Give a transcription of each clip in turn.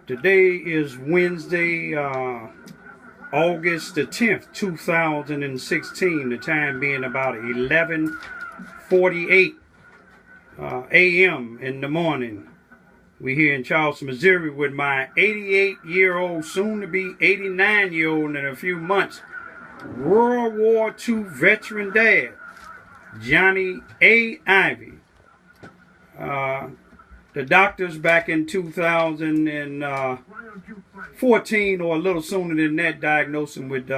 Today is Wednesday, August the 10th, 2016. The time being about 11:48 a.m. in the morning. We're here in Charleston, Missouri with my 88-year-old, soon to be 89-year-old in a few months, World War II veteran dad, Johnny A. Ivy. The doctors back in 2014 or a little sooner than that diagnosed him with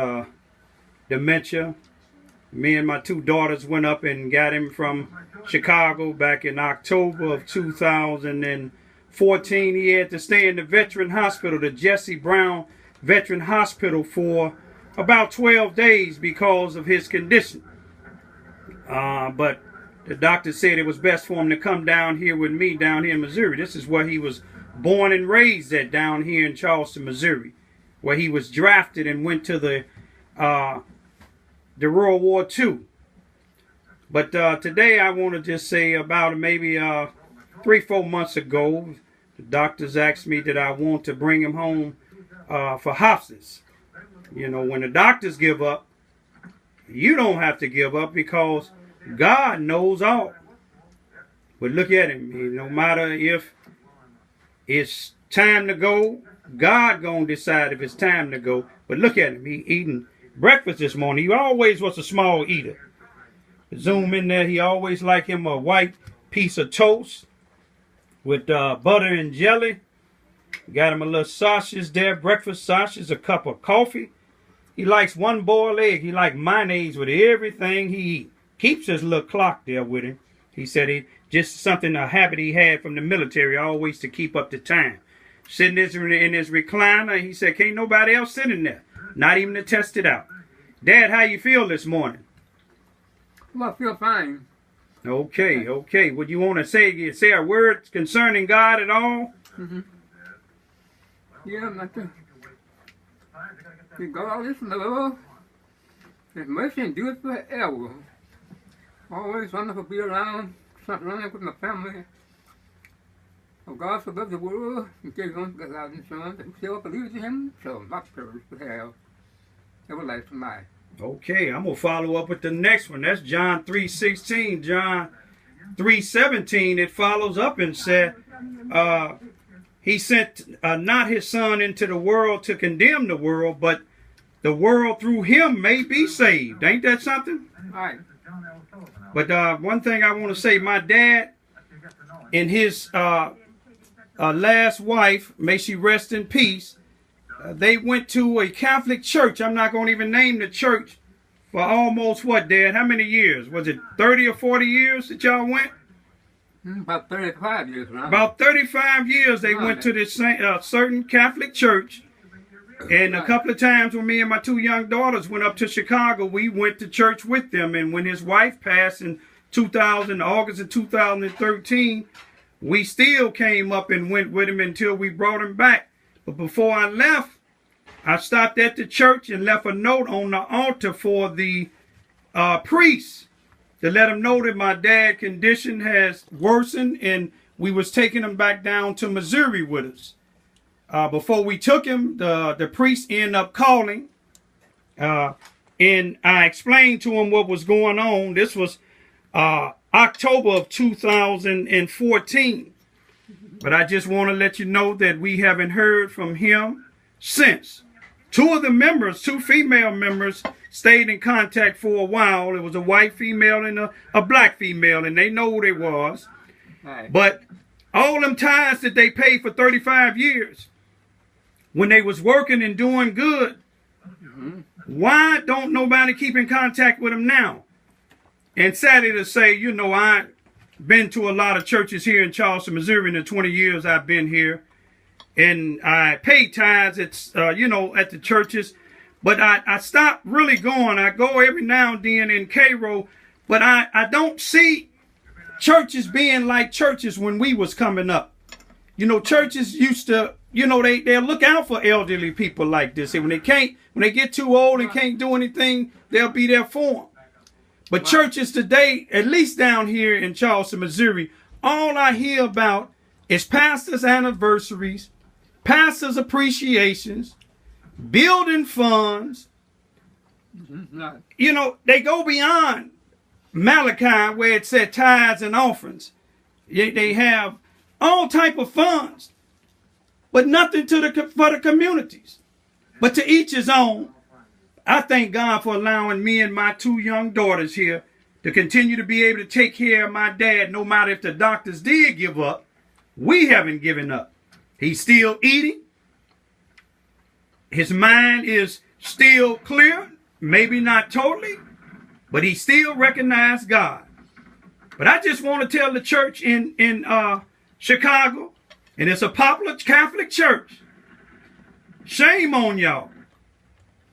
dementia. Me and my two daughters went up and got him from Chicago back in October of 2014. He had to stay in the veteran hospital, the Jesse Brown Veteran Hospital, for about 12 days because of his condition. But the doctor said it was best for him to come down here with me down here in Missouri. This is where he was born and raised at, down here in Charleston, Missouri, where he was drafted and went to the World War II. But today I want to just say about maybe 3-4 months ago, the doctors asked me that I want to bring him home for hospice. You know, when the doctors give up, you don't have to give up because God knows all. But look at him. No matter if it's time to go, God gonna decide if it's time to go. But look at him. He eating breakfast this morning. He always was a small eater. Zoom in there. He always like him a white piece of toast with butter and jelly. Got him a little sausage there, breakfast sausage, a cup of coffee. He likes one boiled egg. He like mayonnaise with everything he eats. Keeps his little clock there with him. He said it just something, a habit he had from the military, always to keep up the time. Sitting in his recliner, he said, can't nobody else sit in there, not even to test it out. Dad, how you feel this morning? Well, I feel fine. Okay. Would you want to say a word concerning God at all? Mm-hmm. Yeah, nothing. God is love. His mercy endures forever. Always wonderful to be around, running with my family. Oh, God so loved the world, He gave His only begotten Son, that whosoever believes in Him shall not perish but have everlasting life. Okay, I'm going to follow up with the next one. That's John 3:16. John 3:17, it follows up and said, He sent not His Son into the world to condemn the world, but the world through Him may be saved. Ain't that something? All right. But one thing I want to say, my dad and his last wife, may she rest in peace, they went to a Catholic church. I'm not going to even name the church, for almost what, Dad? How many years? Was it 30 or 40 years that y'all went? About 35 years, right? About 35 years they went to this certain Catholic church. And a couple of times when me and my two young daughters went up to Chicago, we went to church with them. And when his wife passed in August of 2013, we still came up and went with him until we brought him back. But before I left, I stopped at the church and left a note on the altar for the priest to let him know that my dad's condition has worsened and we was taking him back down to Missouri with us. Before we took him, the priest ended up calling, and I explained to him what was going on. This was October of 2014. But I just want to let you know that we haven't heard from him since. Two female members, stayed in contact for a while. It was a white female and a black female, and they know who they was. Right. But all them ties that they paid for 35 years, when they was working and doing good, why don't nobody keep in contact with them now? And sadly to say, you know, I've been to a lot of churches here in Charleston, Missouri in the 20 years I've been here. And I pay tithes at the churches. But I stopped really going. I go every now and then in Cairo. But I don't see churches being like churches when we was coming up. You know, churches used to, they'll look out for elderly people like this. And when they get too old and can't do anything, they'll be there for them. But churches today, at least down here in Charleston, Missouri, all I hear about is pastors' anniversaries, pastors' appreciations, building funds. Right. You know, they go beyond Malachi where it said tithes and offerings. They have all type of funds, but nothing for the communities. But to each his own. I thank God for allowing me and my 2 young daughters here to continue to be able to take care of my dad, no matter if the doctors did give up. We haven't given up. He's still eating. His mind is still clear, maybe not totally, but he still recognized God. But I just want to tell the church in Chicago, and it's a popular Catholic church, shame on y'all.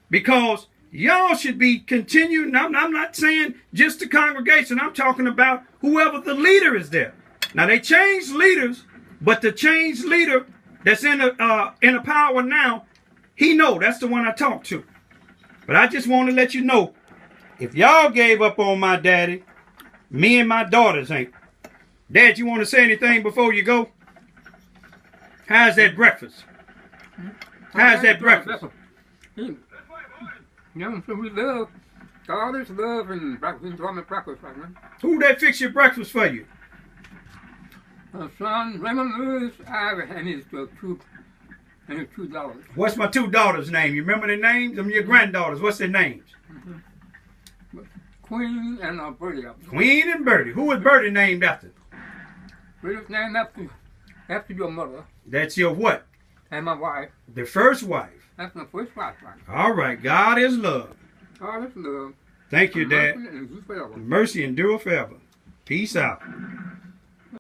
Because y'all should be continuing. I'm not saying just the congregation. I'm talking about whoever the leader is there. Now, they changed leaders, but the changed leader that's in a power now, he know. That's the one I talk to. But I just want to let you know, if y'all gave up on my daddy, me and my daughters ain't. Dad, you want to say anything before you go? How's that breakfast? How's that breakfast? Young so we love, all this love and breakfast, breakfast right now. Who that fix your breakfast for you? Son, Raymond Lewis, and his $2. What's my 2 daughters' name? You remember their names? Them your granddaughters. What's their names? Queen and Birdie. Queen and Birdie. Who was Birdie named after? Birdie's named after your mother. That's your what? And my wife. The first wife. That's my first wife. All right. God is love. God is love. Thank you, Dad. Mercy and endure forever. Mercy endure forever. Peace out.